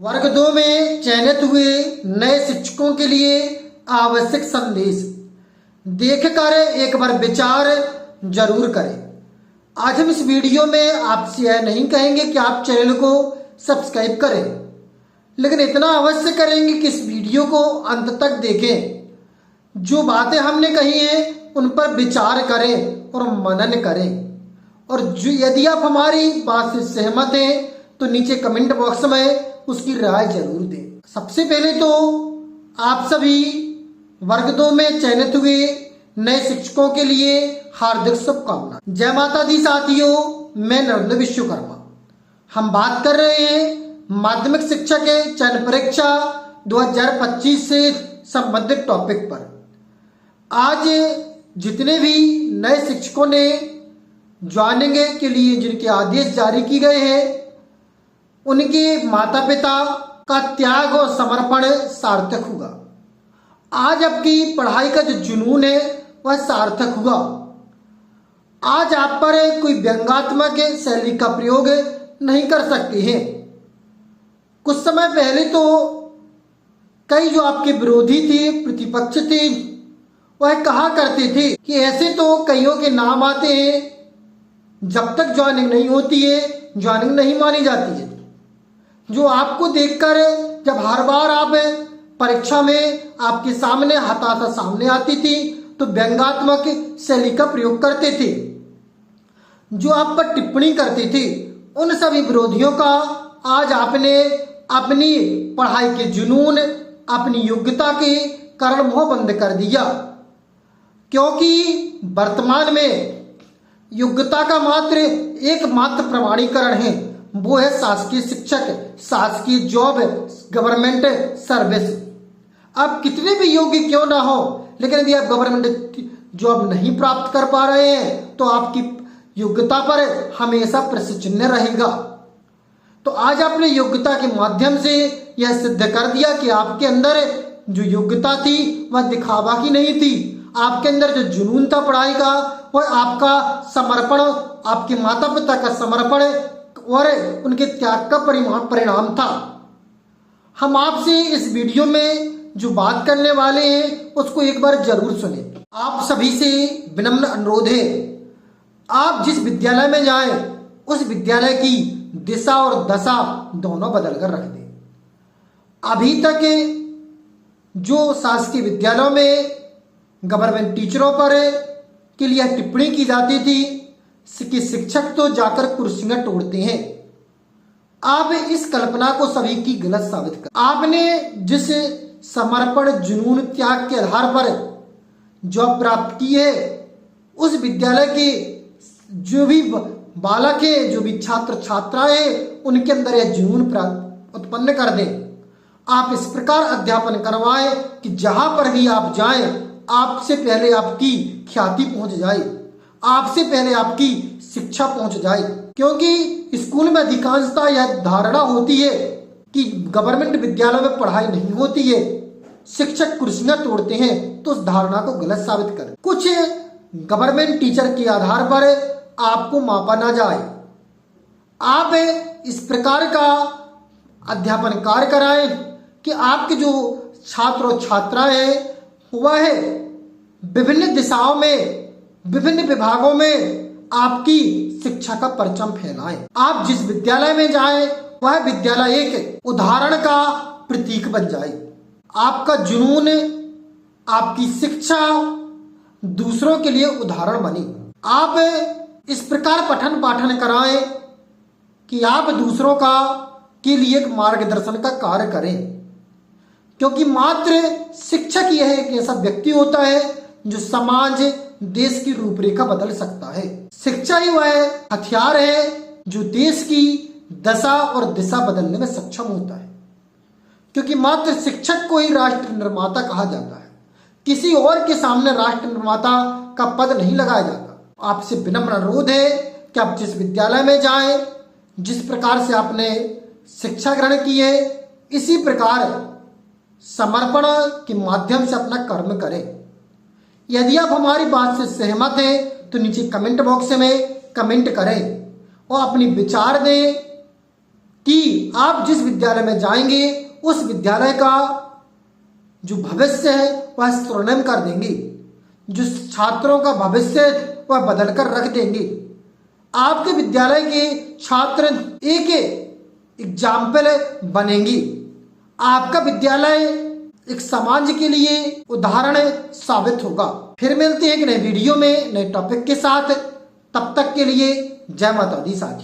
वर्ग 2 में चयनित हुए नए शिक्षकों के लिए आवश्यक संदेश देखकर एक बार विचार जरूर करें। आज हम इस वीडियो में आपसे यह नहीं कहेंगे कि आप चैनल को सब्सक्राइब करें, लेकिन इतना अवश्य करेंगे कि इस वीडियो को अंत तक देखें। जो बातें हमने कही हैं उन पर विचार करें और मनन करें। और जो यदि आप हमारी बात से सहमत हैं तो नीचे कमेंट बॉक्स में उसकी राय जरूर दें। सबसे पहले तो आप सभी वर्ग 2 में चयनित हुए नए शिक्षकों के लिए हार्दिक शुभकामनाएं। जय माता दी साथियों, मैं नरेंद्र विश्वकर्मा। हम बात कर रहे हैं माध्यमिक शिक्षक चयन परीक्षा 2025 से संबंधित टॉपिक पर। आज जितने भी नए शिक्षकों ने ज्वाइनिंग के लिए जिनके आदेश जारी किए गए हैं, उनके माता पिता का त्याग और समर्पण सार्थक हुआ। आज आपकी पढ़ाई का जो जुनून है वह सार्थक हुआ। आज आप पर कोई व्यंग्यात्मक शैली का प्रयोग नहीं कर सकते हैं। कुछ समय पहले तो कई जो आपके विरोधी थे, प्रतिपक्ष थे, वह कहा करते थे कि ऐसे तो कईयों के नाम आते हैं, जब तक ज्वाइनिंग नहीं होती है ज्वाइनिंग नहीं मानी जाती है। जो आपको देखकर जब हर बार आप परीक्षा में आपके सामने हताशा सामने आती थी तो व्यंग्यात्मक शैली का प्रयोग करते थे। जो आप पर टिप्पणी करते थे उन सभी विरोधियों का आज आपने अपनी पढ़ाई के जुनून, अपनी योग्यता के कारण मुंह बंद कर दिया। क्योंकि वर्तमान में योग्यता का मात्र एकमात्र प्रमाणीकरण है, वो है शासकीय शिक्षक, शासकीय जॉब, गवर्नमेंट सर्विस। अब कितने भी योग्य क्यों ना हो, लेकिन यदि आप गवर्नमेंट जॉब नहीं प्राप्त कर पा रहे हैं तो आपकी योग्यता पर हमेशा प्रश्न चिन्ह रहेगा। तो आज आपने योग्यता के माध्यम से यह सिद्ध कर दिया कि आपके अंदर जो योग्यता थी वह दिखावा की नहीं थी। आपके अंदर जो जुनून था पढ़ाई का, वह आपका समर्पण, आपके माता पिता का समर्पण और उनके त्याग का परिणाम था। हम आपसे इस वीडियो में जो बात करने वाले हैं उसको एक बार जरूर सुने। आप सभी से विनम्र अनुरोध है, आप जिस विद्यालय में जाएं उस विद्यालय की दिशा और दशा दोनों बदल कर रख दें। अभी तक जो शासकीय विद्यालयों में गवर्नमेंट टीचरों पर के लिए टिप्पणी की जाती थी कि शिक्षक तो जाकर कुर्सियां तोड़ते हैं, आप इस कल्पना को सभी की गलत साबित कर। आपने जिस समर्पण, जुनून, त्याग के आधार पर जॉब प्राप्त की है, उस विद्यालय के जो भी बालक है, जो भी छात्र छात्राएं, उनके अंदर यह जुनून उत्पन्न कर दें। आप इस प्रकार अध्यापन करवाएं कि जहां पर भी आप जाएं आपसे पहले आपकी ख्याति पहुंच जाए, आपसे पहले आपकी शिक्षा पहुंच जाए। क्योंकि स्कूल में अधिकांशतः यह धारणा होती है कि गवर्नमेंट विद्यालयों में पढ़ाई नहीं होती है, शिक्षक कुर्सियां तोड़ते हैं, तो उस धारणा को गलत साबित करें। कुछ गवर्नमेंट टीचर के आधार पर आपको मापा ना जाए। आप इस प्रकार का अध्यापन कार्य कराएं कि आपके जो छात्र और छात्राएं हैं वह विभिन्न दिशाओं में, विभिन्न विभागों में आपकी शिक्षा का परचम फैलाएं। आप जिस विद्यालय में जाएं वह विद्यालय एक उदाहरण का प्रतीक बन जाए। आपका जुनून, आपकी शिक्षा दूसरों के लिए उदाहरण बने। आप इस प्रकार पठन पाठन कराएं कि आप दूसरों का के लिए एक मार्गदर्शन का कार्य करें। क्योंकि मात्र शिक्षक यह एक ऐसा व्यक्ति होता है जो समाज, देश की रूपरेखा बदल सकता है। शिक्षा ही वह हथियार है जो देश की दशा और दिशा बदलने में सक्षम होता है। क्योंकि मात्र शिक्षक को ही राष्ट्र निर्माता कहा जाता है, किसी और के सामने राष्ट्र निर्माता का पद नहीं लगाया जाता। आपसे विनम्र अनुरोध है कि आप जिस विद्यालय में जाएं, जिस प्रकार से आपने शिक्षा ग्रहण की है, इसी प्रकार समर्पण के माध्यम से अपना कर्म करें। यदि आप हमारी बात से सहमत हैं तो नीचे कमेंट बॉक्स में कमेंट करें और अपनी विचार दें कि आप जिस विद्यालय में जाएंगे उस विद्यालय का जो भविष्य है वह स्वर्णिम कर देंगे, जो छात्रों का भविष्य वह बदल कर रख देंगे। आपके विद्यालय के छात्र एक एग्जाम्पल बनेंगे। आपका विद्यालय एक समाज के लिए उदाहरण साबित होगा। फिर मिलते हैं एक नए वीडियो में नए टॉपिक के साथ। तब तक के लिए जय माता दी साथी।